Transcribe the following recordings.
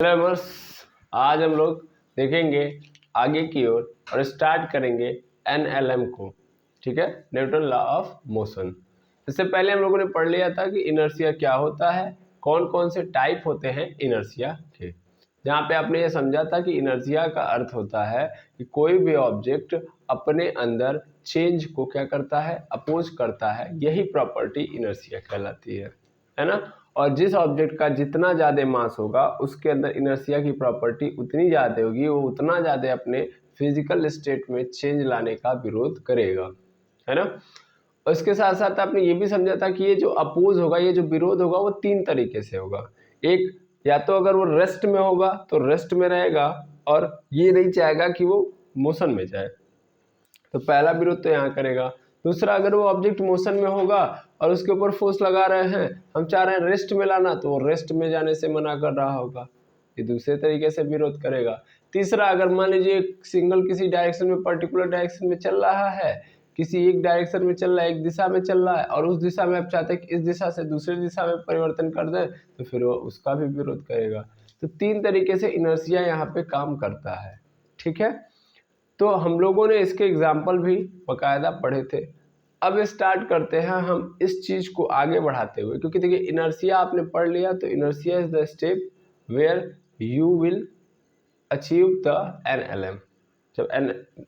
बस आज हम लोग देखेंगे आगे की ओर और स्टार्ट करेंगे NLM को। ठीक है, न्यूटन लॉ ऑफ मोशन। इससे पहले हम लोगों ने पढ़ लिया था कि इनर्शिया क्या होता है, कौन कौन से टाइप होते हैं इनर्शिया के। जहाँ पे आपने ये समझा था कि इनर्शिया का अर्थ होता है कि कोई भी ऑब्जेक्ट अपने अंदर चेंज को क्या करता है, अपोज करता है। यही प्रॉपर्टी इनर्शिया कहलाती है ना। और जिस ऑब्जेक्ट का जितना ज़्यादा मास होगा उसके अंदर इनर्शिया की प्रॉपर्टी उतनी ज़्यादा होगी, वो उतना ज़्यादा अपने फिजिकल स्टेट में चेंज लाने का विरोध करेगा, है ना। और इसके साथ साथ आपने ये भी समझा था कि ये जो अपोज होगा, ये जो विरोध होगा, वो तीन तरीके से होगा। एक, या तो अगर वो रेस्ट में होगा तो रेस्ट में रहेगा और ये नहीं चाहेगा कि वो मोशन में जाए, तो पहला विरोध तो यहाँ करेगा। दूसरा, अगर वो ऑब्जेक्ट मोशन में होगा और उसके ऊपर फोर्स लगा रहे हैं, हम चाह रहे हैं रेस्ट में लाना, तो वो रेस्ट में जाने से मना कर रहा होगा, ये दूसरे तरीके से विरोध करेगा। तीसरा, अगर मान लीजिए सिंगल किसी डायरेक्शन में, पर्टिकुलर डायरेक्शन में चल रहा है, किसी एक डायरेक्शन में चल रहा है, एक दिशा में चल रहा है, और उस दिशा में आप चाहते हैं कि इस दिशा से दूसरी दिशा में परिवर्तन कर दें, तो फिर वो उसका भी विरोध करेगा। तो तीन तरीके से इनर्शिया यहाँ पे काम करता है। ठीक है, तो हम लोगों ने इसके एग्जाम्पल भी बकायदा पढ़े थे। अब स्टार्ट करते हैं हम इस चीज़ को आगे बढ़ाते हुए, क्योंकि देखिए इनर्शिया आपने पढ़ लिया, तो inertia is the step where you will achieve the NLM। जब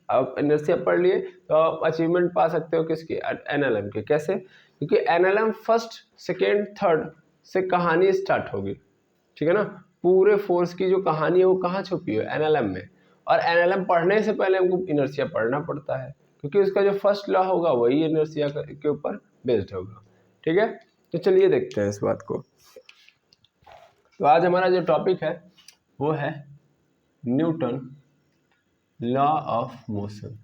आप इनर्शिया पढ़ लिए तो आप अचीवमेंट पा सकते हो किसकी, NLM के। कैसे? क्योंकि NLM फर्स्ट सेकेंड थर्ड से कहानी स्टार्ट होगी। ठीक है ना, पूरे फोर्स की जो कहानी है वो कहाँ छुपी है, NLM में। और NLM पढ़ने से पहले हमको इनर्शिया पढ़ना पड़ता है, क्योंकि उसका जो फर्स्ट लॉ होगा वही इनर्शिया के ऊपर बेस्ड होगा। ठीक है, तो चलिए देखते हैं इस बात को। तो आज हमारा जो टॉपिक है वो है Newton law of motion.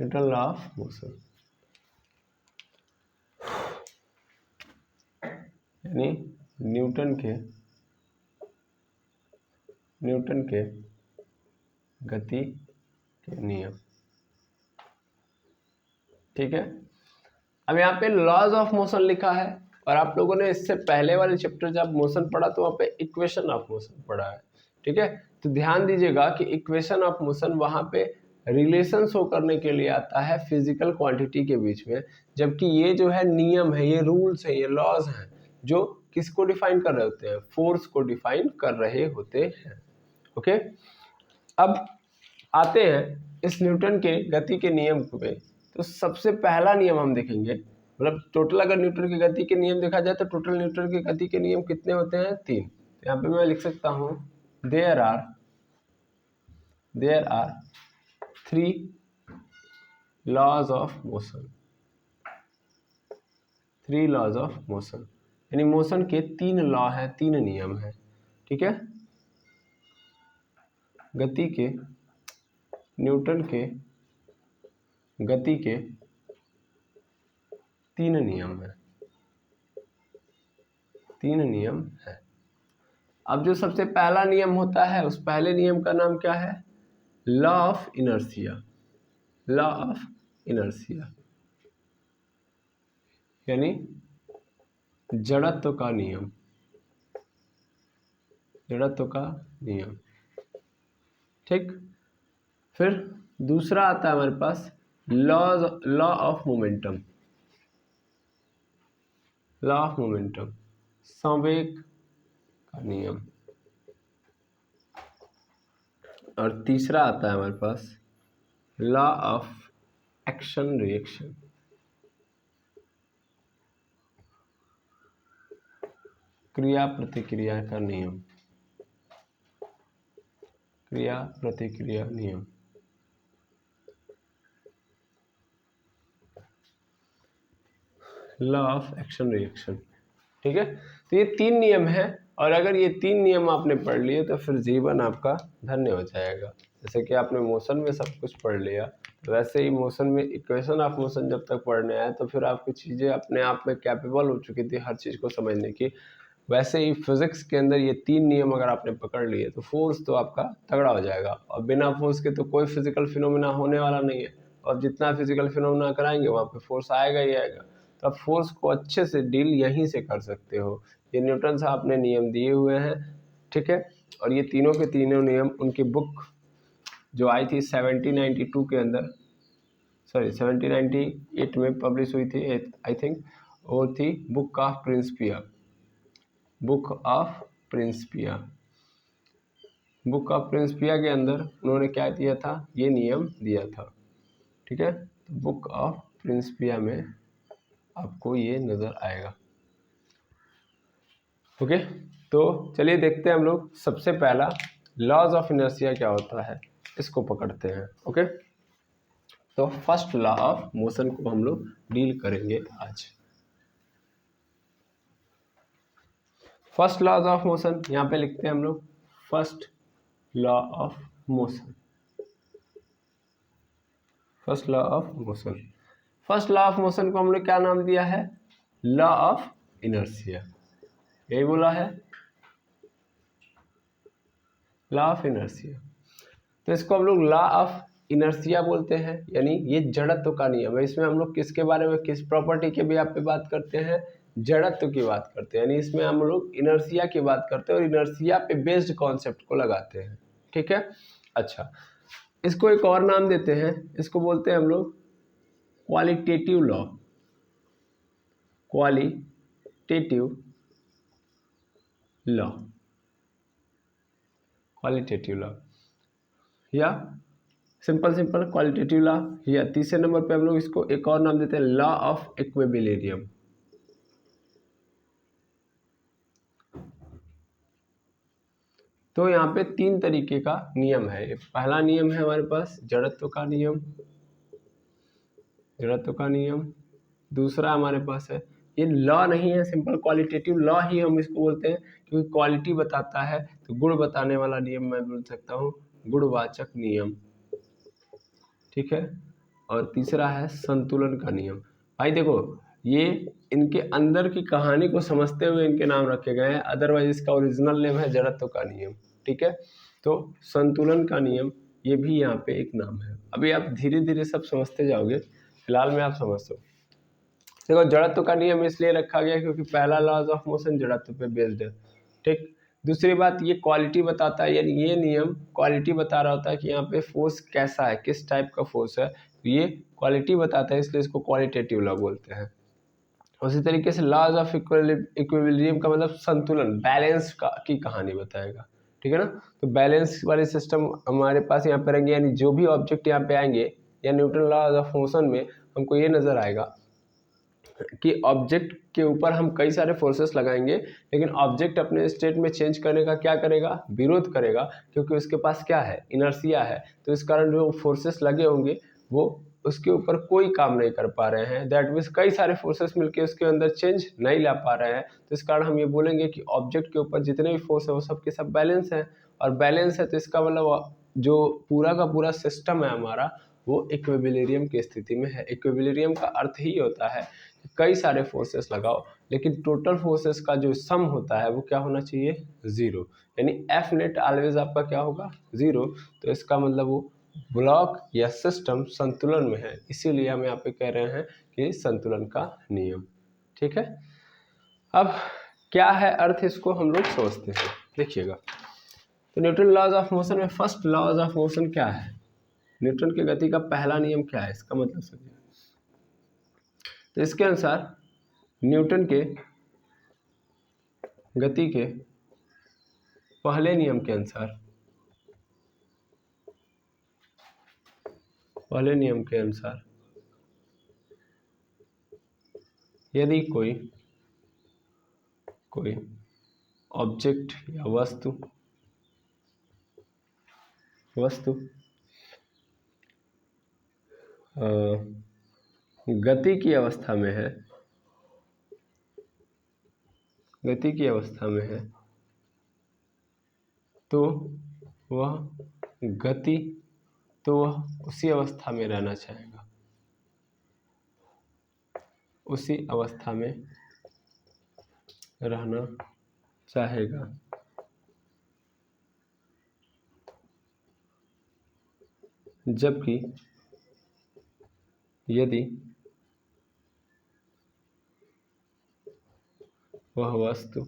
Newton law of motion यानी न्यूटन के गति के नियम। ठीक है, अब यहाँ पे लॉज ऑफ मोशन लिखा है, और आप लोगों ने इससे पहले वाले चैप्टर जब मोशन पढ़ा तो वहाँ पे इक्वेशन ऑफ मोशन पढ़ा है। ठीक है, तो ध्यान दीजिएगा कि इक्वेशन ऑफ मोशन वहाँ पे रिलेशन शो करने के लिए आता है फिजिकल क्वांटिटी के बीच में, जबकि ये जो है नियम है, ये रूल्स है, ये लॉज हैं जो किसको डिफाइन कर रहे होते हैं, फोर्स को डिफाइन कर रहे होते हैं। ओके, अब आते हैं इस न्यूटन के गति के नियम पे। तो सबसे पहला नियम हम देखेंगे, मतलब टोटल अगर न्यूटन की गति के नियम देखा जाए तो टोटल न्यूटन की गति के नियम कितने होते हैं, तीन। तो यहाँ पे मैं लिख सकता हूँ there are 3 laws of motion. 3 laws of motion यानी मोशन के 3 लॉ हैं, 3 नियम हैं। ठीक है, गति के, न्यूटन के गति के 3 नियम है, 3 नियम है। अब जो सबसे पहला नियम होता है, उस पहले नियम का नाम क्या है, law of inertia. Law of inertia यानी जड़त्व का नियम, जड़त्व का नियम। ठीक, फिर दूसरा आता है हमारे पास law of momentum. Law of momentum, संवेग का नियम। और तीसरा आता है हमारे पास लॉ ऑफ एक्शन रिएक्शन। क्रिया प्रतिक्रिया का नियम, क्रिया प्रतिक्रिया नियम। Law of action reaction. ठीक है, तो ये 3 नियम है, और अगर ये 3 नियम आपने पढ़ लिए तो फिर जीवन आपका धन्य हो जाएगा। जैसे कि आपने मोशन में सब कुछ पढ़ लिया, वैसे ही मोशन में इक्वेशन ऑफ मोशन जब तक पढ़ने आए तो फिर आपकी चीज़ें अपने आप में कैपेबल हो चुकी थी हर चीज़ को समझने की। वैसे ही फिजिक्स के अंदर ये 3 नियम अगर आपने पकड़ लिए तो फोर्स तो आपका तगड़ा हो जाएगा, और बिना फोर्स के तो कोई फिजिकल फिनोमेना होने वाला नहीं है, और जितना फिजिकल फिनोमेना कराएंगे वहाँ पे फोर्स आएगा ही आएगा। तो आप फोर्स को अच्छे से डील यहीं से कर सकते हो। ये न्यूटन साहब ने नियम दिए हुए हैं, ठीक है। और ये तीनों के तीनों नियम उनकी बुक जो आई थी 1792 के अंदर, सॉरी 1798 में पब्लिश हुई थी आई थिंक, वो थी book of Principia. Book of Principia, book of Principia के अंदर उन्होंने क्या दिया था, ये नियम दिया था, ठीक है। तो बुक ऑफ प्रिंसिपिया में आपको ये नज़र आएगा। ओके, तो चलिए देखते हैं हम लोग सबसे पहला लॉज ऑफ इनर्शिया क्या होता है, इसको पकड़ते हैं। ओके, तो फर्स्ट लॉ ऑफ मोशन को हम लोग डील करेंगे आज। फर्स्ट लॉज ऑफ मोशन यहाँ पे लिखते हैं हम लोग, first law of motion, first law of motion. First law of motion को हमने क्या नाम दिया है, लॉ ऑफ इनर्शिया, यही बोला है, लॉ ऑफ इनर्शिया। तो इसको हम लोग लॉ ऑफ इनर्शिया बोलते हैं, यानी ये जड़त्व का नियम है। इसमें हम लोग किसके बारे में, किस प्रॉपर्टी के भी आप पे बात करते हैं, जड़त्व की बात करते हैं, यानी इसमें हम लोग इनर्शिया की बात करते हैं और इनर्शिया पे बेस्ड कॉन्सेप्ट को लगाते हैं, ठीक है। अच्छा, इसको एक और नाम देते हैं, इसको बोलते हैं हम लोग qualitative law, qualitative law, qualitative law या सिंपल क्वालिटेटिव लॉ। या तीसरे नंबर पे हम लोग इसको एक और नाम देते हैं लॉ ऑफ इक्विलिब्रियम। तो यहाँ पे तीन तरीके का नियम है। पहला नियम है हमारे पास जड़त्व का नियम, जड़त्व का नियम। दूसरा हमारे पास है, ये लॉ नहीं है, सिंपल क्वालिटेटिव लॉ ही हम इसको बोलते हैं, क्योंकि क्वालिटी बताता है, तो गुण बताने वाला नियम मैं बोल सकता हूँ गुणवाचक नियम, ठीक है। और तीसरा है संतुलन का नियम। भाई देखो, ये इनके अंदर की कहानी को समझते हुए इनके नाम रखे गए हैं, अदरवाइज इसका ओरिजिनल नेम है जड़त्व का नियम, ठीक है। तो संतुलन का नियम ये भी यहाँ पे एक नाम है। अभी आप धीरे धीरे सब समझते जाओगे, फिलहाल में आप समझते हो। देखो, जड़त्व का नियम इसलिए रखा गया क्योंकि पहला लॉज ऑफ मोशन जड़त्व पे बेस्ड है, ठीक। दूसरी बात, ये क्वालिटी बताता है, यानी ये नियम क्वालिटी बता रहा होता है कि यहाँ पे फोर्स कैसा है, किस टाइप का फोर्स है, तो ये क्वालिटी बताता है, इसलिए इसको क्वालिटेटिव लॉ बोलते हैं। उसी तरीके से लॉज ऑफ इक्विलिब्रियम का मतलब संतुलन, बैलेंस की कहानी बताएगा, ठीक है ना। तो बैलेंस वाले सिस्टम हमारे पास यहाँ पे रहेंगे, यानी जो भी ऑब्जेक्ट यहाँ पे आएंगे या न्यूटन लॉज ऑफ मोशन में हमको ये नजर आएगा कि ऑब्जेक्ट के ऊपर हम कई सारे फोर्सेस लगाएंगे, लेकिन ऑब्जेक्ट अपने स्टेट में चेंज करने का क्या करेगा, विरोध करेगा, क्योंकि उसके पास क्या है, इनर्शिया है। तो इस कारण जो फोर्सेस लगे होंगे वो उसके ऊपर कोई काम नहीं कर पा रहे हैं, दैट मीन्स कई सारे फोर्सेस मिलके उसके अंदर चेंज नहीं ला पा रहे हैं। तो इस कारण हम ये बोलेंगे कि ऑब्जेक्ट के ऊपर जितने भी फोर्स है वो सब के सब बैलेंस है, और बैलेंस है तो इसका मतलब जो पूरा का पूरा सिस्टम है हमारा वो इक्विलिब्रियम की स्थिति में है। इक्विलिब्रियम का अर्थ ही होता है कि कई सारे फोर्सेस लगाओ, लेकिन टोटल फोर्सेस का जो सम होता है वो क्या होना चाहिए, जीरो, यानी एफ नेट ऑलवेज आपका क्या होगा, जीरो। तो इसका मतलब वो ब्लॉक या सिस्टम संतुलन में है, इसीलिए हम यहाँ पे कह रहे हैं कि संतुलन का नियम, ठीक है। अब क्या है अर्थ, इसको हम लोग सोचते हैं, देखिएगा। तो न्यूटन लॉज ऑफ मोशन में फर्स्ट लॉज ऑफ मोशन क्या है, न्यूटन की गति का पहला नियम क्या है, इसका मतलब समझिए। तो इसके अनुसार न्यूटन के गति के पहले नियम के अनुसार, पहले नियम के अनुसार यदि कोई ऑब्जेक्ट या वस्तु गति की अवस्था में है, गति की अवस्था में है, तो वह गति, तो वह उसी अवस्था में रहना चाहेगा, उसी अवस्था में रहना चाहेगा। जबकि यदि वह वस्तु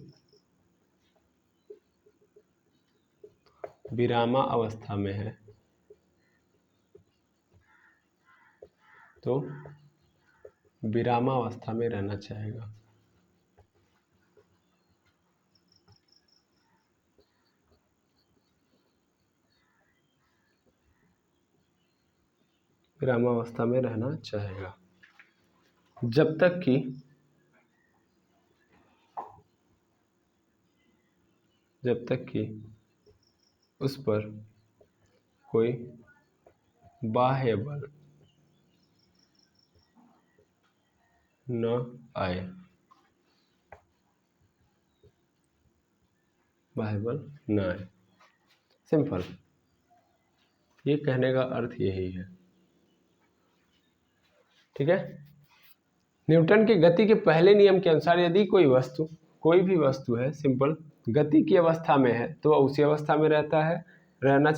विरामावस्था में है तो विरामावस्था में रहना चाहेगा। विरामावस्था में रहना चाहेगा जब तक कि उस पर कोई बाह्य बल न आए। बाह्य बल न आए, सिंपल। ये कहने का अर्थ यही है, ठीक है। न्यूटन की गति के पहले नियम के अनुसार यदि कोई भी वस्तु है, सिंपल, गति की अवस्था में है तो वह उसी अवस्था में रहना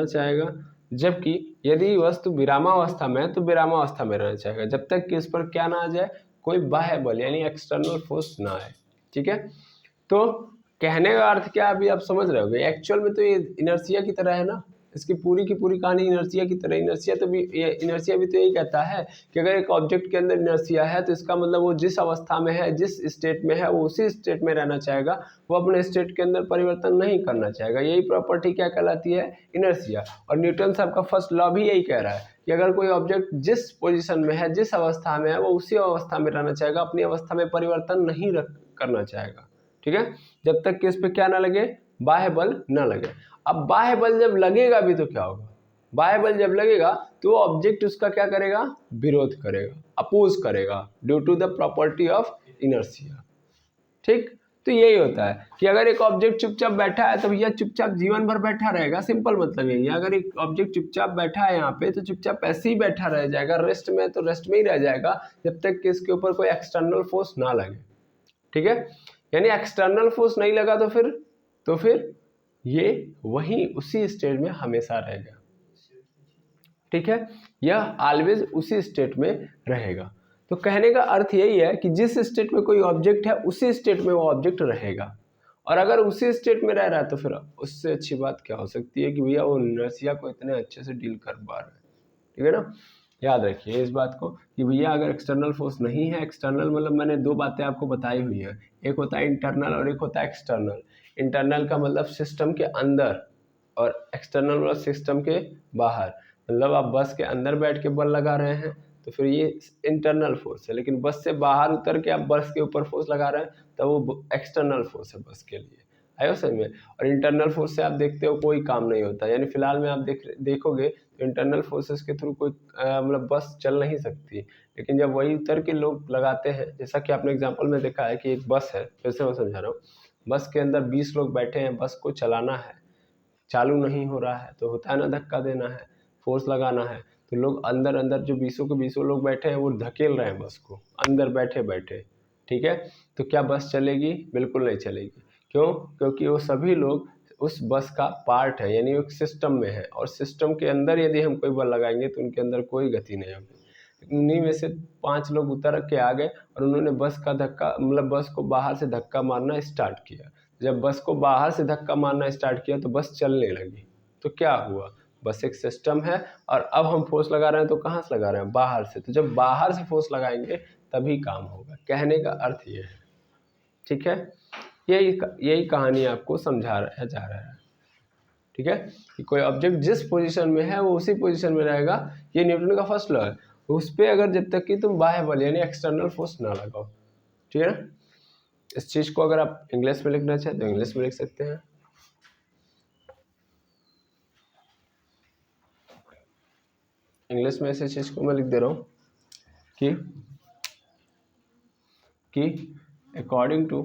चाहेगा। जबकि यदि वस्तु विरामावस्था में है तो विरामावस्था में रहना चाहेगा जब तक कि इस पर क्या ना आ जाए, कोई बाह्य बल यानी एक्सटर्नल फोर्स ना आए, ठीक है। तो कहने का अर्थ क्या अभी आप समझ रहे होगे। एक्चुअल में तो ये इनर्शिया की तरह है ना, इसकी पूरी की पूरी कहानी इनर्शिया की तरह। इनर्शिया भी तो यही कहता है कि अगर एक ऑब्जेक्ट के अंदर इनर्शिया है तो इसका मतलब वो जिस अवस्था में है, जिस स्टेट में है, वो उसी स्टेट में रहना चाहेगा, वो अपने स्टेट के अंदर परिवर्तन नहीं करना चाहेगा। यही प्रॉपर्टी क्या कहलाती है, इनर्शिया। और न्यूटन साहब का फर्स्ट लॉ भी यही कह रहा है कि अगर कोई ऑब्जेक्ट जिस पोजिशन में है, जिस अवस्था में है, वो उसी अवस्था में रहना चाहेगा, अपनी अवस्था में परिवर्तन नहीं करना चाहेगा, ठीक है, जब तक कि इस पे क्या ना लगे, बाह्य बल ना लगे। अब बाह्य बल जब लगेगा भी तो क्या होगा, बाह्य बल जब लगेगा तो ऑब्जेक्ट उसका क्या करेगा, विरोध करेगा, अपोज करेगा, due to the property of inertia, ठीक। तो यही होता है कि अगर एक ऑब्जेक्ट चुपचाप बैठा है तो भैया चुपचाप जीवन भर बैठा रहेगा, सिंपल मतलब यही है। अगर एक ऑब्जेक्ट चुपचाप बैठा है यहाँ पे तो चुपचाप ऐसे ही बैठा रह जाएगा, रेस्ट में तो रेस्ट में ही रह जाएगा जब तक कि इसके ऊपर कोई एक्सटर्नल फोर्स ना लगे, ठीक है। यानी एक्सटर्नल फोर्स नहीं लगा तो फिर ये वहीं उसी स्टेट में हमेशा रहेगा, ठीक है। यह ऑलवेज उसी स्टेट में रहेगा। तो कहने का अर्थ यही है कि जिस स्टेट में कोई ऑब्जेक्ट है उसी स्टेट में वो ऑब्जेक्ट रहेगा। और अगर उसी स्टेट में रह रहा है तो फिर उससे अच्छी बात क्या हो सकती है कि भैया वो इनर्शिया को इतने अच्छे से डील कर पा रहा है, ठीक है ना। याद रखिए इस बात को कि भैया अगर एक्सटर्नल फोर्स नहीं है, एक्सटर्नल मतलब मैंने दो बातें आपको बताई हुई है, एक होता है इंटरनल और एक होता है एक्सटर्नल। इंटरनल का मतलब सिस्टम के अंदर और एक्सटर्नल मतलब सिस्टम के बाहर। मतलब आप बस के अंदर बैठ के बल लगा रहे हैं तो फिर ये इंटरनल फोर्स है, लेकिन बस से बाहर उतर के आप बस के ऊपर फोर्स लगा रहे हैं तो वो एक्सटर्नल फोर्स है बस के लिए, आयो समझ में। और इंटरनल फोर्स से आप देखते हो कोई काम नहीं होता, यानी फिलहाल में आप देखोगे तो इंटरनल फोर्सेस के थ्रू कोई मतलब बस चल नहीं सकती। लेकिन जब वही उतर के लोग लगाते हैं, जैसा कि आपने एग्जांपल में देखा है कि एक बस है, फिर से मैं समझा रहा हूँ, बस के अंदर 20 लोग बैठे हैं, बस को चलाना है, चालू नहीं हो रहा है तो होता है ना, धक्का देना है, फोर्स लगाना है। तो लोग अंदर अंदर जो 20 के 20 लोग बैठे हैं वो धकेल रहे हैं बस को अंदर बैठे बैठे, ठीक है। तो क्या बस चलेगी? बिल्कुल नहीं चलेगी। क्यों? क्योंकि वो सभी लोग उस बस का पार्ट है, यानी एक सिस्टम में है, और सिस्टम के अंदर यदि हम कोई बल लगाएंगे तो उनके अंदर कोई गति नहीं होगी। उन्हीं में से 5 लोग उतर के आ गए और उन्होंने बस का धक्का मतलब बस को बाहर से धक्का मारना स्टार्ट किया। जब बस को बाहर से धक्का मारना स्टार्ट किया तो बस चलने लगी। तो क्या हुआ, बस एक सिस्टम है और अब हम फोर्स लगा रहे हैं तो कहाँ से लगा रहे हैं, बाहर से। तो जब बाहर से फोर्स लगाएंगे तभी काम होगा, कहने का अर्थ ये है, ठीक है। यही कहानी आपको समझाया जा रहा है, ठीक है, कि कोई ऑब्जेक्ट जिस पोजीशन में है वो उसी पोजीशन में रहेगा। ये न्यूटन का फर्स्ट लॉ है। उस पर अगर जब तक कि तुम बाह्य बल यानी एक्सटर्नल फोर्स ना लगाओ, ठीक है ना। इस चीज को अगर आप इंग्लिश में लिखना चाहें तो इंग्लिश में लिख सकते हैं। इंग्लिश में इस चीज को मैं लिख दे रहा हूँ कि according to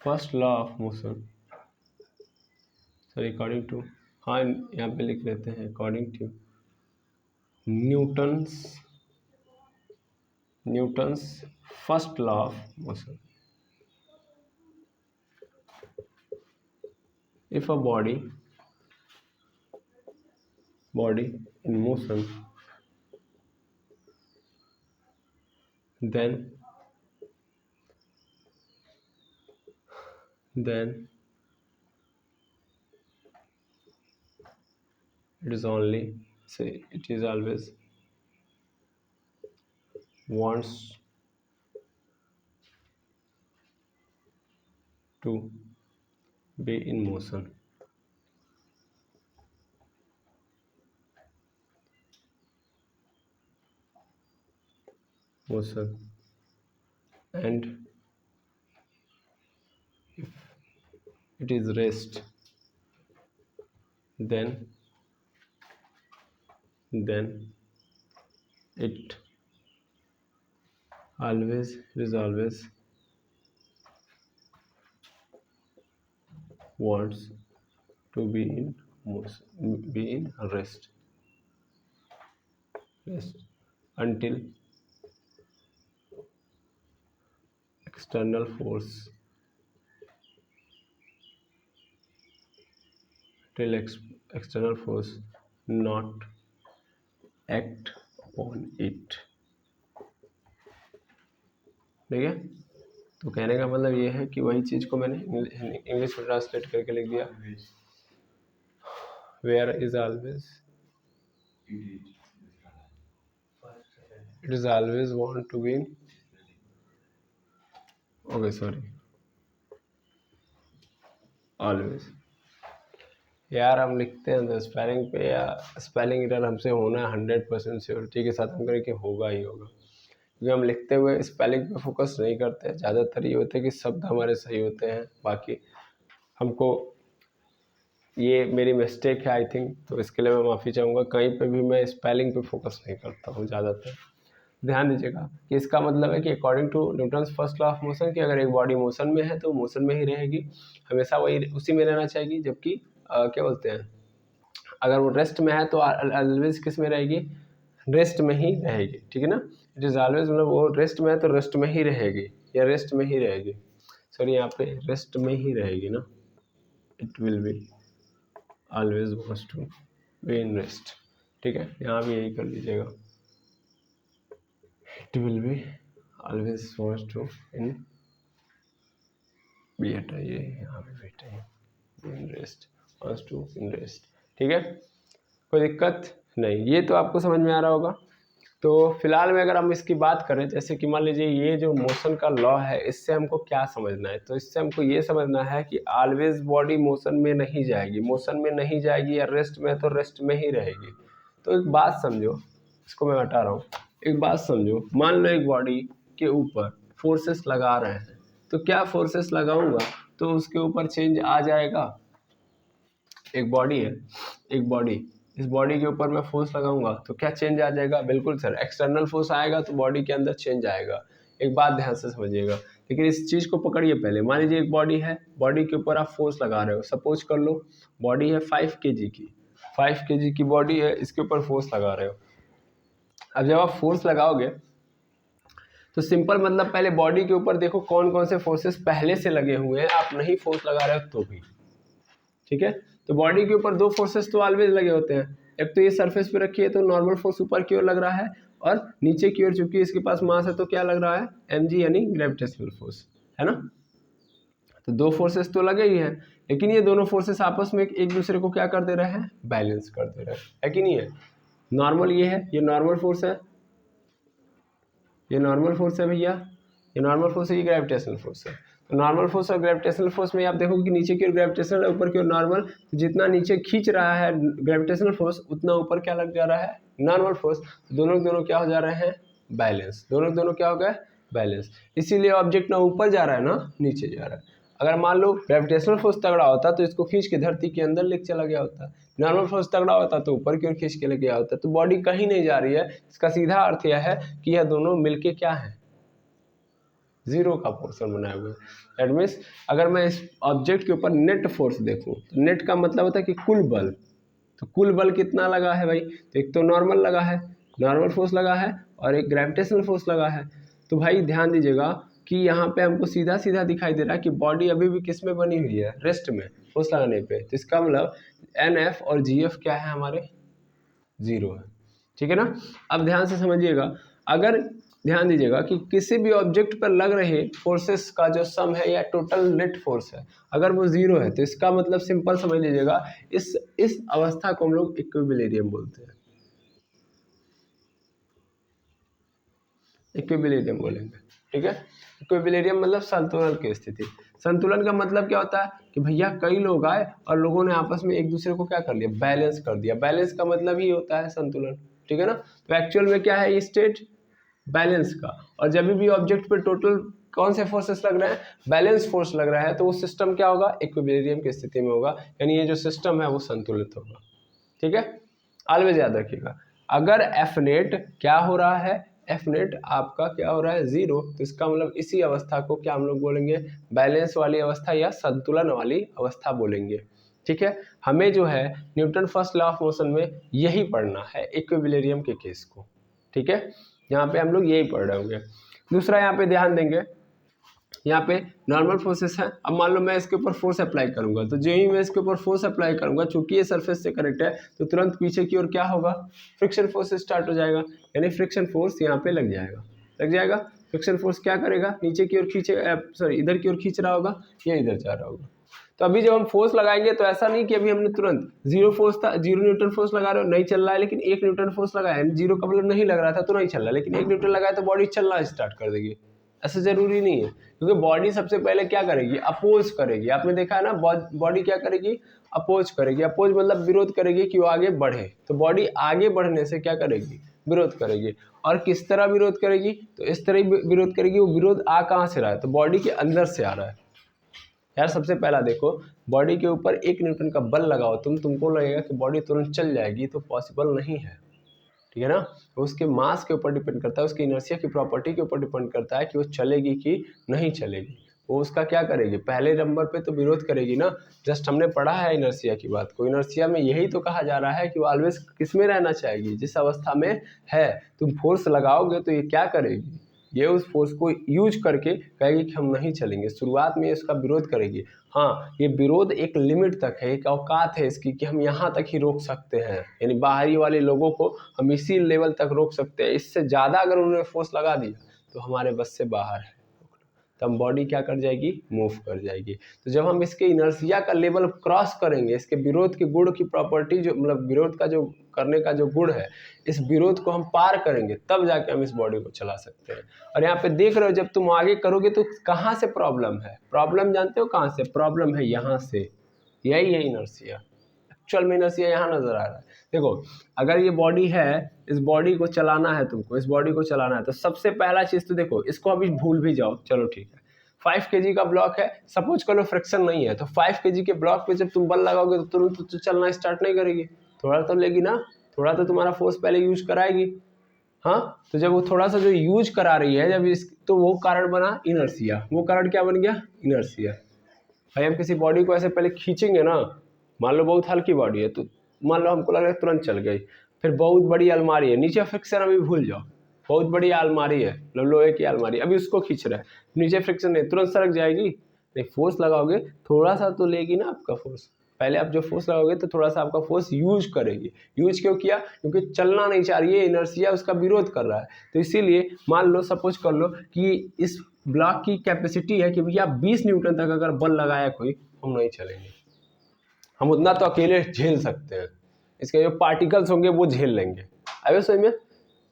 first law of motion, sorry according to, हाँ यहाँ पे लिख लेते हैं according to Newton's first law of motion, if a body body in motion, then it is always wants to be in motion. And if it is rest, then it is always wants to be in motion, be in rest until external force not act on it. ठीक है, तो कहने का मतलब ये है कि वही चीज को मैंने इंग्लिश में ट्रांसलेट करके लिख दिया, where is always, it is always want to be in, okay sorry, always. यार हम लिखते हैं तो स्पेलिंग पे या स्पेलिंग एरर हमसे होना 100% श्योरिटी के साथ हम करें कि होगा ही होगा, क्योंकि हम लिखते हुए स्पेलिंग पे फोकस नहीं करते। ज़्यादातर ये होता है कि शब्द हमारे सही होते हैं, बाकी हमको ये मेरी मिस्टेक है आई थिंक, तो इसके लिए मैं माफ़ी चाहूँगा। कहीं पे भी मैं स्पेलिंग पे फोकस नहीं करता हूँ ज़्यादातर। ध्यान दीजिएगा कि इसका मतलब है कि according to Newton's first law of motion, कि अगर एक बॉडी मोशन में है तो मोशन में ही रहेगी, हमेशा वही उसी में रहना चाहिए। जबकि क्या बोलते हैं, अगर वो रेस्ट में है तो ऑलवेज किस में रहेगी, रेस्ट में ही रहेगी। ठीक है ना, इट इज़ ऑलवेज मतलब वो रेस्ट में है तो रेस्ट में ही रहेगी, या रेस्ट में ही रहेगी, सॉरी यहाँ पे रेस्ट में ही रहेगी ना, it will be always wants to be in rest. ठीक है, यहाँ भी यही कर लीजिएगा, it will be always wants to in, be हटाइए, यहाँ पे बैठाइए, in rest, wants to in rest. ठीक है, कोई दिक्कत नहीं, ये तो आपको समझ में आ रहा होगा। तो फिलहाल में अगर हम इसकी बात करें, जैसे कि मान लीजिए ये जो मोशन का लॉ है, इससे हमको क्या समझना है, तो इससे हमको ये समझना है कि ऑलवेज बॉडी मोशन में नहीं जाएगी, या रेस्ट में तो रेस्ट में ही रहेगी। तो एक बात समझो, इसको मैं हटा रहा हूँ, एक बात समझो, मान लो एक बॉडी के ऊपर फोर्सेस लगा रहे हैं, तो क्या फोर्सेस लगाऊंगा तो उसके ऊपर चेंज आ जाएगा। एक बॉडी है, एक बॉडी, इस बॉडी के ऊपर मैं फोर्स लगाऊंगा तो क्या चेंज आ जाएगा, बिल्कुल सर, एक्सटर्नल फोर्स आएगा तो बॉडी के अंदर चेंज आएगा। एक बात ध्यान से समझिएगा, लेकिन इस चीज़ को पकड़िए पहले। मान लीजिए एक बॉडी है, बॉडी के ऊपर आप फोर्स लगा रहे हो, सपोज कर लो बॉडी है 5 kg की, 5 kg की बॉडी है, इसके ऊपर फोर्स लगा रहे हो। अब जब आप फोर्स लगाओगे तो सिंपल मतलब पहले बॉडी के ऊपर देखो कौन कौन से फोर्सेस पहले से लगे हुए हैं, आप नहीं फोर्स लगा रहे हो तो भी। ठीक है, तो बॉडी के ऊपर दो फोर्सेस तो ऑलवेज लगे होते हैं, एक तो ये सरफेस पे रखी है तो नॉर्मल फोर्स ऊपर की ओर लग रहा है, और नीचे की ओर चूंकि इसके पास मास है तो क्या लग रहा है, mg यानी ग्रेविटेशनल फोर्स, है ना। तो दो फोर्सेस तो लगे ही हैं, लेकिन ये दोनों फोर्सेस आपस में एक दूसरे को क्या कर दे रहे हैं, बैलेंस कर दे रहे हैं, है कि नहीं है। नॉर्मल ये है, ये नॉर्मल फोर्स है, ये नॉर्मल फोर्स है भैया, ये नॉर्मल फोर्स है, ये ग्रेविटेशनल फोर्स है। तो नॉर्मल फोर्स और ग्रेविटेशनल फोर्स में आप देखोगे कि नीचे की ओर ग्रेविटेशनल है, ऊपर की ओर नॉर्मल, तो जितना नीचे खींच रहा है ग्रेविटेशनल फोर्स उतना ऊपर क्या लग जा रहा है, नॉर्मल फोर्स। दोनों क्या हो जा रहे हैं, बैलेंस, दोनों क्या हो गए, बैलेंस। इसीलिए ऑब्जेक्ट ना ऊपर जा रहा है ना नीचे जा रहा है। अगर मान लो ग्रेविटेशनल फोर्स तगड़ा होता तो इसको खींच के धरती के अंदर लेके चला गया होता, नॉर्मल फोर्स तगड़ा होता तो ऊपर की ओर खींच के ले गया होता। तो बॉडी कहीं नहीं जा रही है, इसका सीधा अर्थ यह है कि यह दोनों मिलके क्या है, जीरो का पोर्शन बनाए हुए। दैट मीन्स अगर मैं इस ऑब्जेक्ट के ऊपर नेट फोर्स देखूं तो नेट का मतलब होता है कि कुल बल, तो कुल बल कितना लगा है भाई, तो एक तो नॉर्मल लगा है, नॉर्मल फोर्स लगा है, और एक ग्रेविटेशनल फोर्स लगा है। तो भाई ध्यान दीजिएगा कि यहाँ पे हमको सीधा सीधा दिखाई दे रहा है कि बॉडी अभी भी किस में बनी हुई है, रेस्ट में, फोर्स लगाने पे। तो इसका मतलब NF और GF क्या है हमारे, 0 है। ठीक है ना। अब ध्यान से समझिएगा, अगर ध्यान दीजिएगा कि किसी भी ऑब्जेक्ट पर लग रहे फोर्सेस का जो सम है या टोटल नेट फोर्स है, अगर वो 0 है तो इसका मतलब सिंपल समझ लीजिएगा, इस अवस्था को हम लोग इक्विलिब्रियम बोलते हैं। इक्विलिब्रियम बोलेंगे। ठीक है, इक्विलिब्रियम मतलब संतुलन की स्थिति। संतुलन का मतलब क्या होता है कि भैया कई लोग आए और लोगों ने आपस में एक दूसरे को क्या कर लिया, बैलेंस कर दिया। बैलेंस का मतलब ही होता है संतुलन। ठीक है ना। तो एक्चुअल में क्या है ये स्टेट, बैलेंस का। और जब भी ऑब्जेक्ट पे टोटल कौन से फोर्सेस लग रहे हैं, बैलेंस फोर्स लग रहा है, तो वो सिस्टम क्या होगा, इक्विलिब्रियम की स्थिति में होगा, यानी ये जो सिस्टम है वो संतुलित होगा। ठीक है, ऑलवेज याद रखिएगा। अगर एफ नेट क्या हो रहा है, एफ नेट आपका क्या हो रहा है 0, तो इसका मतलब इसी अवस्था को क्या हम लोग बोलेंगे, बैलेंस वाली अवस्था या संतुलन वाली अवस्था बोलेंगे। ठीक है, हमें जो है Newton first law of motion में यही पढ़ना है, इक्विलिब्रियम के केस को। ठीक है, यहाँ पे हम लोग यही पढ़ रहे होंगे। दूसरा यहाँ पे ध्यान देंगे, यहाँ पे नॉर्मल फोर्सेस है। अब मान लो मैं इसके ऊपर फोर्स अप्लाई करूंगा, तो जो ही मैं इसके ऊपर फोर्स अप्लाई करूंगा, चूंकि ये सरफेस से कनेक्ट है, तो तुरंत पीछे की ओर क्या होगा, फ्रिक्शन फोर्स स्टार्ट हो जाएगा, यानी फ्रिक्शन फोर्स यहाँ पे लग जाएगा। लग जाएगा, फ्रिक्शन फोर्स क्या करेगा, नीचे की ओर खींचे, सॉरी इधर की ओर खींच रहा होगा या इधर जा रहा होगा। तो अभी जब हम फोर्स लगाएंगे तो ऐसा नहीं कि अभी हमने तुरंत 0 फोर्स था, 0 न्यूटन फोर्स लगा रहे हो, नहीं चल रहा है, लेकिन 1 न्यूटन फोर्स लगाया, 0 का मतलब नहीं लग रहा था तो नहीं चल रहा, लेकिन 1 न्यूटन लगाया तो बॉडी चलना स्टार्ट कर देगी। ऐसा जरूरी नहीं है, क्योंकि बॉडी सबसे पहले क्या करेगी, अपोज करेगी। आपने देखा है ना, बॉडी क्या करेगी, अपोज करेगी। अपोज मतलब विरोध करेगी कि वो आगे बढ़े। तो बॉडी आगे बढ़ने से क्या करेगी, विरोध करेगी। और किस तरह विरोध करेगी, तो इस तरह विरोध करेगी। वो विरोध आ कहाँ से रहा है, तो बॉडी के अंदर से आ रहा है। यार सबसे पहला देखो, बॉडी के ऊपर 1 न्यूटन का बल लगाओ तुमको लगेगा कि बॉडी तुरंत चल जाएगी, तो पॉसिबल नहीं है। ठीक है ना, तो उसके मास के ऊपर डिपेंड करता है, उसकी इनर्शिया की प्रॉपर्टी के ऊपर डिपेंड करता है कि वो चलेगी कि नहीं चलेगी। वो उसका क्या करेगी, पहले नंबर पे तो विरोध करेगी ना। जस्ट हमने पढ़ा है इनर्शिया की बात को, इनर्शिया में यही तो कहा जा रहा है कि वो ऑलवेज किस में रहना चाहेगी, जिस अवस्था में है। तुम फोर्स लगाओगे तो ये क्या करेगी, ये उस फोर्स को यूज करके कहेगी कि हम नहीं चलेंगे। शुरुआत में इसका विरोध करेगी। हाँ, ये विरोध एक लिमिट तक है, एक औकात है इसकी कि हम यहाँ तक ही रोक सकते हैं, यानी बाहरी वाले लोगों को हम इसी लेवल तक रोक सकते हैं। इससे ज़्यादा अगर उन्होंने फोर्स लगा दिया तो हमारे बस से बाहर है, तब बॉडी क्या कर जाएगी, मूव कर जाएगी। तो जब हम इसके इनर्शिया का लेवल क्रॉस करेंगे, इसके विरोध के गुण की प्रॉपर्टी, जो मतलब विरोध का जो करने का जो गुण है, इस विरोध को हम पार करेंगे, तब जाके हम इस बॉडी को चला सकते हैं। और यहाँ पे देख रहे हो, जब तुम आगे करोगे तो कहाँ से प्रॉब्लम है, प्रॉब्लम जानते हो कहाँ से, प्रॉब्लम है यहाँ से, यही है इनर्शिया। एक्चुअल में इनर्शिया यहाँ नजर आ रहा है। देखो, अगर ये बॉडी है, इस बॉडी को चलाना है तुमको, इस बॉडी को चलाना है, तो सबसे पहला चीज तो देखो, इसको अभी भूल भी जाओ, चलो ठीक है। 5 kg का ब्लॉक है, सपोज करो फ्रिक्शन नहीं है, तो 5 kg के ब्लॉक पे जब तुम बल लगाओगे तो तुरंत तो चलना स्टार्ट नहीं करेगी, थोड़ा तो लेगी ना, थोड़ा तो तुम्हारा फोर्स पहले यूज कराएगी। हाँ, तो जब वो थोड़ा सा जो यूज करा रही है, जब इस, तो वो कारण बना इनर्शिया। वो कारण क्या बन गया, इनर्शिया। भाई हम किसी बॉडी को ऐसे पहले खींचेंगे ना, मान लो बहुत हल्की बॉडी है, तो मान लो हमको लग रहा है तुरंत चल गई। फिर बहुत बड़ी अलमारी है, नीचे फ्रिक्शन अभी भूल जाओ, बहुत बड़ी अलमारी है, लोहे की अलमारी, अभी उसको खींच रहा है, नीचे फ्रिक्शन नहीं, तुरंत सरक जाएगी नहीं। फोर्स लगाओगे थोड़ा सा तो लेगी ना आपका फोर्स। पहले आप जो फोर्स लगाओगे तो थोड़ा सा आपका फोर्स यूज करेगी। यूज क्यों किया, क्योंकि चलना नहीं चाह रही है, इनर्शिया उसका विरोध कर रहा है। तो इसीलिए मान लो, सपोज कर लो कि इस ब्लॉक की कैपेसिटी है कि भैया 20 न्यूटन तक अगर बल लगाया कोई, हम नहीं चलेंगे। हम उतना तो अकेले झेल सकते हैं, इसके जो पार्टिकल्स होंगे वो झेल लेंगे। आगे समझ में,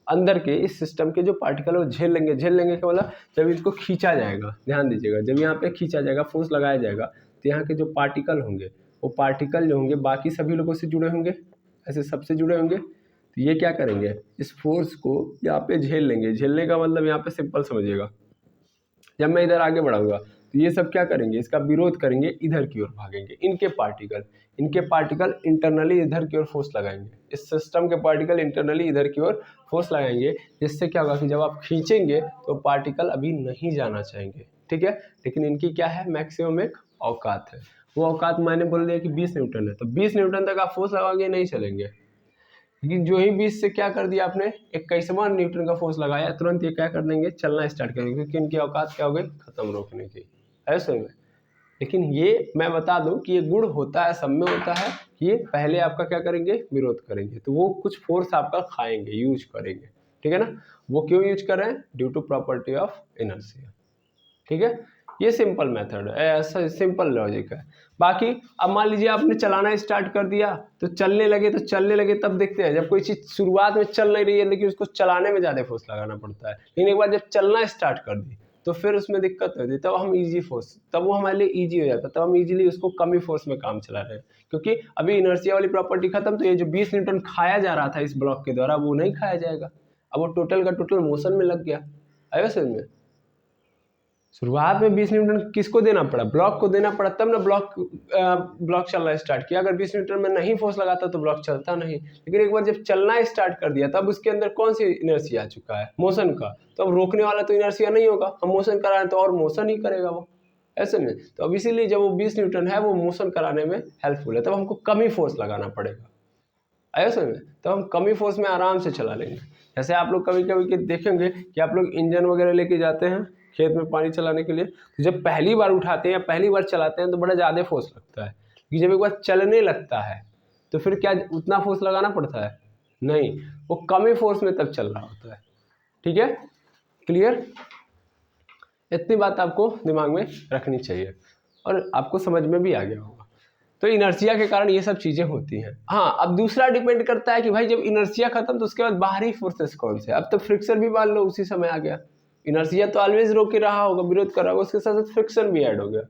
अंदर के इस सिस्टम के जो पार्टिकल वो झेल लेंगे। झेल लेंगे क्या मतलब, जब इसको खींचा जाएगा, ध्यान दीजिएगा, जब यहाँ पे खींचा जाएगा, फोर्स लगाया जाएगा, तो यहाँ के जो पार्टिकल होंगे, वो पार्टिकल जो होंगे बाकी सभी लोगों से जुड़े होंगे, ऐसे सबसे जुड़े होंगे। तो ये क्या करेंगे, इस फोर्स को यहाँ पे झेल लेंगे। झेलने का मतलब यहाँ पे सिंपल समझिएगा, जब मैं इधर आगे बढ़ाऊंगा तो ये सब क्या करेंगे, इसका विरोध करेंगे, इधर की ओर भागेंगे। इनके पार्टिकल इंटरनली इधर की ओर फोर्स लगाएंगे। इस सिस्टम के पार्टिकल इंटरनली इधर की ओर फोर्स लगाएंगे, जिससे क्या होगा कि जब आप खींचेंगे तो पार्टिकल अभी नहीं जाना चाहेंगे। ठीक है, लेकिन इनकी क्या है, मैक्सिमम एक औकात है। वो औकात मैंने बोल दिया कि 20 न्यूटन है, तो 20 न्यूटन तक आप फोर्स लगाओगे, नहीं चलेंगे। लेकिन जो ही 20 से क्या कर दिया आपने, 21वां न्यूटन का फोर्स लगाया, तुरंत ये क्या कर देंगे, चलना स्टार्ट करेंगे, क्योंकि इनकी औकात क्या हो गई, खत्म रोकने की। है समझ में। लेकिन ये मैं बता दूं कि ये गुण होता है, सब में होता है कि ये पहले आपका क्या करेंगे, विरोध करेंगे, तो वो कुछ फोर्स आपका खाएंगे, यूज करेंगे, ठीक है ना। वो क्यों यूज कर रहे हैं, due to property of inertia, ठीक है। ये सिंपल मेथड है, ऐसा सिंपल लॉजिक है। बाकी अब मान लीजिए आपने चलाना स्टार्ट कर दिया, तो चलने लगे तब देखते हैं, जब कोई चीज शुरुआत में चल नहीं रही है लेकिन उसको चलाने में ज्यादा फोर्स लगाना पड़ता है, लेकिन एक बार जब चलना स्टार्ट कर दी तो फिर उसमें दिक्कत होती है, तब हम इजी फोर्स, तब वो हमारे लिए इजी हो जाता है, तब हम इजीली उसको कम ही फोर्स में काम चला रहे हैं, क्योंकि अभी इनर्शिया वाली प्रॉपर्टी खत्म, तो ये जो 20 न्यूटन खाया जा रहा था इस ब्लॉक के द्वारा वो नहीं खाया जाएगा, अब वो टोटल का टोटल मोशन में लग गया। आया समझ में। शुरुआत में 20 न्यूटन किसको देना पड़ा, ब्लॉक को देना पड़ा, तब ना ब्लॉक चलना स्टार्ट किया। अगर 20 न्यूटन में नहीं फोर्स लगाता तो ब्लॉक चलता नहीं, लेकिन एक बार जब चलना स्टार्ट कर दिया तब उसके अंदर कौन सी इनर्शिया आ चुका है, मोशन का, तो अब रोकने वाला तो इनर्शिया नहीं होगा, हम मोशन करा रहे हैं तो और मोशन ही करेगा वो, ऐसे में। तो अब इसीलिए जब वो 20 न्यूटन है वो मोशन कराने में हेल्पफुल है, तब हमको कम ही फोर्स लगाना पड़ेगा। आया समझ में, तो हम कम ही फोर्स में आराम से चला लेंगे। जैसे आप लोग कभी कभी देखेंगे कि आप लोग इंजन वगैरह लेके जाते हैं खेत में पानी चलाने के लिए, तो जब पहली बार उठाते हैं या पहली बार चलाते हैं तो बड़ा ज़्यादा फोर्स लगता है, कि जब एक बार चलने लगता है तो फिर क्या उतना फोर्स लगाना पड़ता है, नहीं, वो कम ही फोर्स में तब चल रहा होता है, ठीक है। क्लियर, इतनी बात आपको दिमाग में रखनी चाहिए और आपको समझ में भी आ गया होगा। तो इनर्शिया के कारण ये सब चीज़ें होती हैं। हाँ, अब दूसरा डिपेंड करता है कि भाई जब इनर्शिया खत्म तो उसके बाद बाहरी फोर्सेस कौन से। अब तो फ्रिक्शन भी मान लो उसी समय आ गया, इनर्शिया तो ऑलवेज रोक के रहा होगा, विरोध कर रहा होगा, उसके साथ साथ फ्रिक्शन भी ऐड हो गया।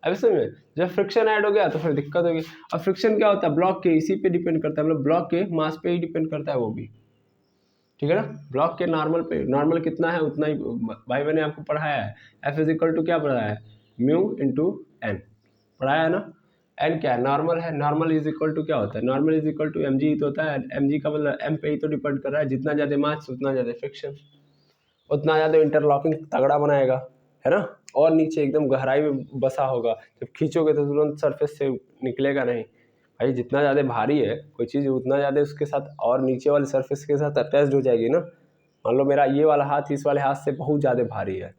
अब इसमें जब फ्रिक्शन ऐड हो गया तो फिर दिक्कत होगी। अब फ्रिक्शन क्या होता है, ब्लॉक के इसी पे डिपेंड करता है, मतलब ब्लॉक के मास पे ही डिपेंड करता है वो भी, ठीक है ना। ब्लॉक के नॉर्मल पे, नॉर्मल कितना है उतना ही भाई मैंने आपको पढ़ाया है, एफ इज इक्वल टू क्या पढ़ाया है, म्यू इंटू एन पढ़ाया है ना। एन क्या है, नॉर्मल है, नॉर्मल इज इक्वल टू क्या होता है, normal is equal to M G तो होता है, एम जी का मतलब एम पे ही तो डिपेंड कर रहा है, जितना ज़्यादा मास उतना ज़्यादा फ्रिक्शन, उतना ज़्यादा इंटरलॉकिंग तगड़ा बनाएगा, है ना। और नीचे एकदम गहराई में बसा होगा, जब खींचोगे तो तुरंत सरफेस से निकलेगा नहीं भाई, जितना ज़्यादा भारी है कोई चीज़ उतना ज़्यादा उसके साथ और नीचे वाले सरफेस के साथ अटैच्ड हो जाएगी ना। मान लो मेरा ये वाला हाथ इस वाले हाथ से बहुत ज़्यादा भारी है,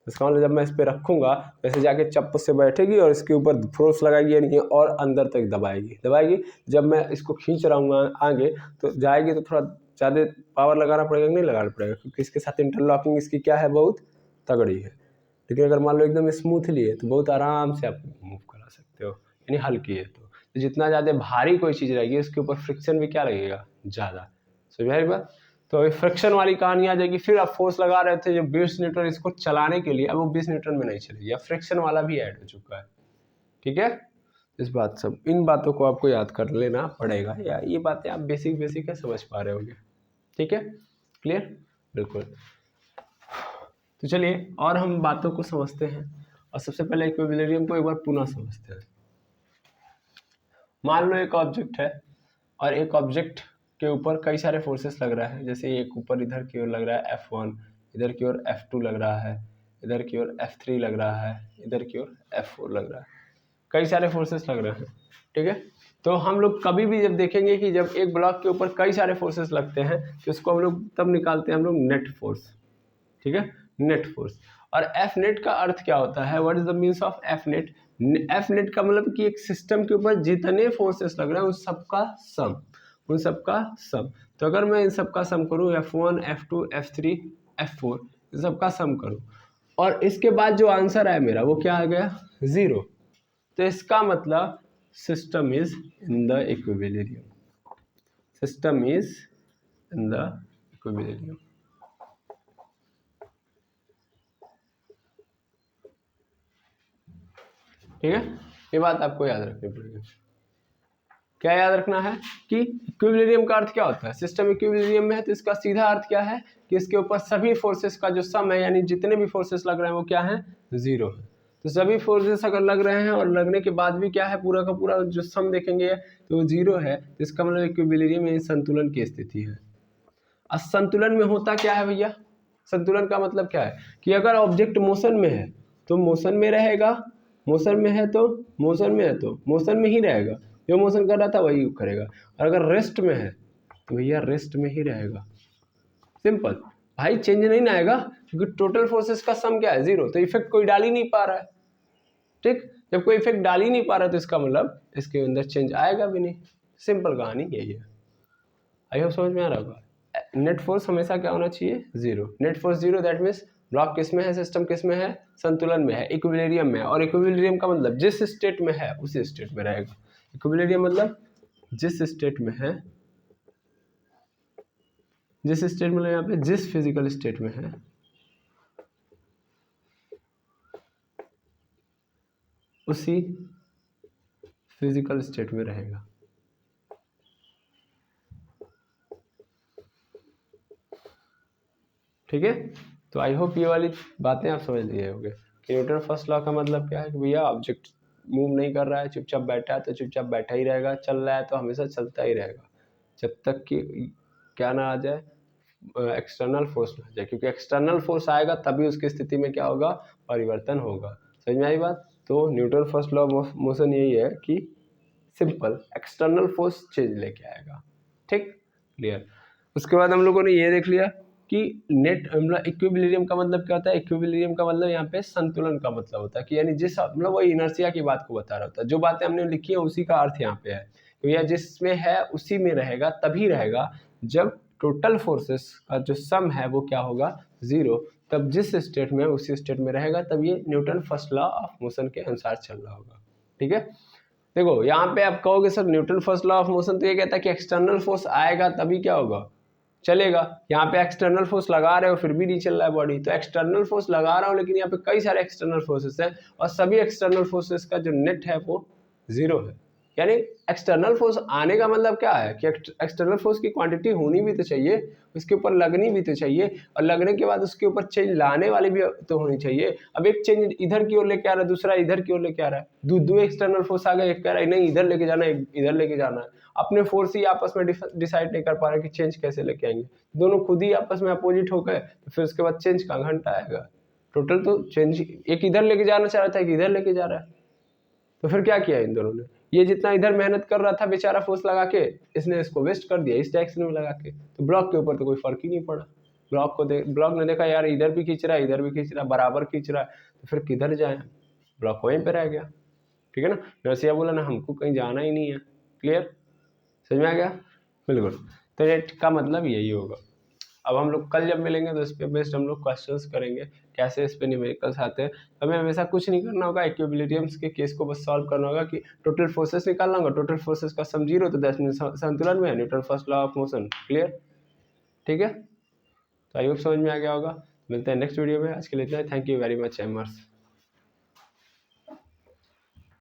इसका मतलब जब मैं इस पर रखूँगा वैसे जाके चप्पू से बैठेगी और इसके ऊपर फोर्स लगाएगी यानी और अंदर तक दबाएगी। जब मैं इसको खींच रहा हूँ आगे तो जाएगी तो थोड़ा ज़्यादा पावर लगाना पड़ेगा कि नहीं लगाना पड़ेगा, क्योंकि इसके साथ इंटरलॉकिंग इसकी क्या है, बहुत तगड़ी है। लेकिन अगर मान लो एकदम स्मूथली है तो बहुत आराम से आप मूव करा सकते हो, यानी हल्की है तो जितना ज़्यादा भारी कोई चीज़ रहेगी उसके ऊपर फ्रिक्शन भी क्या लगेगा, ज़्यादा। समझ आई बात। तो फ्रिक्शन वाली कहानी आ जाएगी। फिर आप फोर्स लगा रहे थे जो 20 न्यूटन इसको चलाने के लिए, अब वो 20 न्यूटन में नहीं चलेगी, अब फ्रिक्शन वाला भी ऐड हो चुका है, ठीक है। इस बात सब इन बातों को आपको याद कर लेना पड़ेगा, या ये बातें आप बेसिक है समझ पा रहे होंगे, ठीक है। क्लियर, बिल्कुल। तो चलिए और हम बातों को समझते हैं, और सबसे पहले इक्विलिब्रियम को एक बार पुनः समझते हैं। मान लो एक ऑब्जेक्ट है और एक ऑब्जेक्ट के ऊपर कई सारे फोर्सेस लग रहा है, जैसे एक ऊपर इधर की ओर लग रहा है F1, इधर की ओर F2 लग रहा है, इधर की ओर F3 लग रहा है, इधर की ओर F4 लग रहा है, कई सारे फोर्सेस लग रहे हैं, ठीक है। तो हम लोग कभी भी जब देखेंगे कि जब एक ब्लॉक के ऊपर कई सारे फोर्सेस लगते हैं तो इसको हम लोग तब निकालते हैं हम लोग नेट फोर्स, ठीक है, नेट फोर्स। और एफ नेट का अर्थ क्या होता है, what is the means of F net. F net का मतलब कि एक सिस्टम के ऊपर जितने फोर्सेस लग रहे हैं उन सबका सम, तो अगर मैं इन सबका सम करूँ F1 F2 F3 F4 इन सबका सम करूँ और इसके बाद जो आंसर आया मेरा वो क्या आ गया, 0, तो इसका मतलब system is in the equilibrium, system is in the equilibrium. ठीक है, ये बात आपको याद रखनी पड़ेगी। क्या याद रखना है कि इक्विलिब्रियम का अर्थ क्या होता है, सिस्टम इक्विलिब्रियम में है तो इसका सीधा अर्थ क्या है कि इसके ऊपर सभी फोर्सेस का जो सम है, यानी जितने भी फोर्सेस लग रहे हैं वो क्या है, 0 है। तो सभी फोर्सेस अगर लग रहे हैं और लगने के बाद भी क्या है, पूरा का पूरा जो सम देखेंगे तो वो 0 है, तो इसका मतलब इक्विलिब्रियम में संतुलन की स्थिति है। असंतुलन में होता क्या है भैया, संतुलन का मतलब क्या है कि अगर ऑब्जेक्ट मोशन में है तो मोशन में रहेगा, मोशन में है तो मोशन में ही रहेगा, जो मोशन कर रहा था वही करेगा, और अगर रेस्ट में है तो भैया रेस्ट में ही रहेगा। सिंपल भाई, चेंज नहीं ना आएगा क्योंकि टोटल फोर्सेस का सम क्या है, 0, तो इफेक्ट कोई डाल ही नहीं पा रहा है, ठीक। जब कोई इफेक्ट डाल ही नहीं पा रहा तो इसका मतलब इसके अंदर चेंज आएगा भी नहीं। सिंपल कहानी यही है। आई होप समझ में आ रहा होगा। नेट फोर्स हमेशा क्या होना चाहिए, zero. Net force zero, that means block किस में है, सिस्टम किस में है, संतुलन में है, इक्विलिब्रियम में है। और इक्विलिब्रियम का मतलब जिस स्टेट में है उसी स्टेट में रहेगा। इक्विलिब्रियम मतलब जिस स्टेट में है, जिस स्टेट में, यहाँ पे जिस फिजिकल स्टेट में है उसी फिजिकल स्टेट में रहेगा। ठीक है, तो आई होप ये वाली बातें आप समझ लिए होंगे कि न्यूटन फर्स्ट लॉ का मतलब क्या है कि भैया ऑब्जेक्ट मूव नहीं कर रहा है, चुपचाप बैठा है तो चुपचाप बैठा ही रहेगा, चल रहा है तो हमेशा चलता ही रहेगा जब तक कि क्या ना आ जाए, एक्सटर्नल फोर्स ना आ जाए। क्योंकि एक्सटर्नल फोर्स आएगा तभी उसकी स्थिति में क्या होगा, परिवर्तन होगा। समझ में आई बात। तो Newton first law of motion यही है कि सिंपल एक्सटर्नल फोर्स चेंज लेके आएगा। ठीक, क्लियर। उसके बाद हम लोगों ने ये देख लिया कि नेट मतलब इक्विलिब्रियम का मतलब क्या होता है। इक्विलिब्रियम का मतलब यहाँ पे संतुलन का मतलब होता है कि यानी जिस मतलब वो इनर्शिया की बात को बता रहा होता है। जो बातें हमने लिखी है उसी का अर्थ यहाँ पे है। तो यह जिसमें है उसी में रहेगा, तभी रहेगा जब टोटल फोर्सेस का जो सम है वो क्या होगा, जीरो। तब जिस स्टेट में उसी स्टेट में रहेगा, तब ये Newton first law of motion के अनुसार चल रहा होगा। ठीक है, देखो यहाँ पे आप कहोगे sir Newton first law of motion तो ये कहता है कि एक्सटर्नल फोर्स आएगा तभी क्या होगा, चलेगा। यहाँ पे एक्सटर्नल फोर्स लगा रहे हो फिर भी नहीं चल रहा है बॉडी, तो एक्सटर्नल फोर्स लगा रहा हूँ लेकिन यहाँ पे कई सारे एक्सटर्नल फोर्सेस हैं और सभी एक्सटर्नल फोर्सेस का जो नेट है वो जीरो है। यानी एक्सटर्नल फोर्स आने का मतलब क्या है कि एक्सटर्नल फोर्स की क्वांटिटी होनी भी तो चाहिए, उसके ऊपर लगनी भी तो चाहिए, और लगने के बाद उसके ऊपर चेंज लाने वाली भी तो होनी चाहिए। अब एक चेंज इधर की ओर लेके आ रहा है, दूसरा इधर की ओर लेके आ रहा है, दो एक्सटर्नल फोर्स आ गए, एक कह रहा है नहीं इधर लेके जाना है, इधर लेके जाना है। अपने फोर्स ही आपस में डिसाइड नहीं कर पा रहे कि चेंज कैसे लेके आएंगे, दोनों खुद ही आपस में अपोजिट हो गए, तो फिर उसके बाद चेंज का घंटा आएगा। टोटल तो चेंज एक इधर लेके जाना चाह रहा था, एक इधर लेके जा रहा है, तो फिर क्या किया इन दोनों ने, ये जितना इधर मेहनत कर रहा था बेचारा फोर्स लगा के, इसने इसको वेस्ट कर दिया इस डायरेक्शन में लगा के, तो ब्लॉक के ऊपर तो कोई फर्क ही नहीं पड़ा। ब्लॉक ने देखा यार इधर भी खींच रहा है इधर भी खींच रहा है, बराबर खींच रहा है, तो फिर किधर जाए, ब्लॉक वहीं पे रह गया। ठीक है ना, नरसिया बोला ना हमको कहीं जाना ही नहीं है। क्लियर, समझ में आ गया, बिल्कुल। तो नेट का मतलब यही होगा। अब हम लोग कल जब मिलेंगे तो इस पे बेस्ड हम लोग क्वेश्चंस करेंगे कैसे इस पे न्यूमेरिकल्स आते हैं। हमें हमेशा कुछ नहीं करना होगा, इक्विलिब्रियम्स के केस को बस सॉल्व करना होगा कि टोटल फोर्सेस निकालना होगा, टोटल फोर्सेस का सम जीरो, तो दैट मींस संतुलन में है, Newton first law of motion. Clear, ठीक है, तो आई होप समझ में आ गया होगा। मिलते हैं नेक्स्ट वीडियो में, आज के लिए इतना ही। Thank you very much एमर्स।